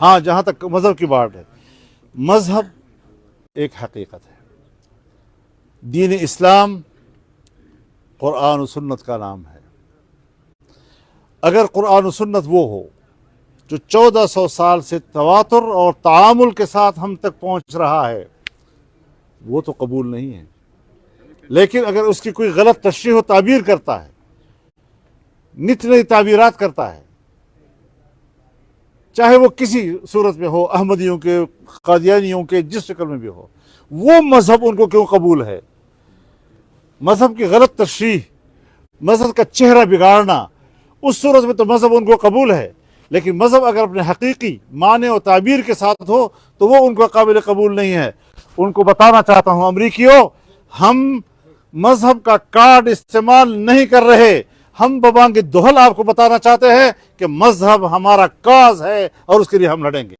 ہاں جہاں تک مذہب کی بات ہے، مذہب ایک حقیقت ہے، دین اسلام قرآن و سنت کا نام ہے۔ اگر قرآن و سنت وہ ہو جو 1400 سال سے تواتر اور تعامل کے ساتھ ہم تک پہنچ رہا ہے، وہ تو قبول نہیں ہے۔ لیکن اگر اس کی کوئی غلط تشریح و تعبیر کرتا ہے، نت نئی تعبیرات کرتا ہے، چاہے وہ کسی صورت میں ہو، احمدیوں کے، قادیانیوں کے، جس شکل میں بھی ہو، وہ مذہب ان کو کیوں قبول ہے؟ مذہب کی غلط تشریح، مذہب کا چہرہ بگاڑنا، اس صورت میں تو مذہب ان کو قبول ہے، لیکن مذہب اگر اپنے حقیقی معنی و تعبیر کے ساتھ ہو تو وہ ان کو قابل قبول نہیں ہے۔ ان کو بتانا چاہتا ہوں، امریکیوں، ہم مذہب کا کارڈ استعمال نہیں کر رہے، ہم ببانگ دہل آپ کو بتانا چاہتے ہیں کہ مذہب ہمارا کاز ہے اور اس کے لیے ہم لڑیں گے۔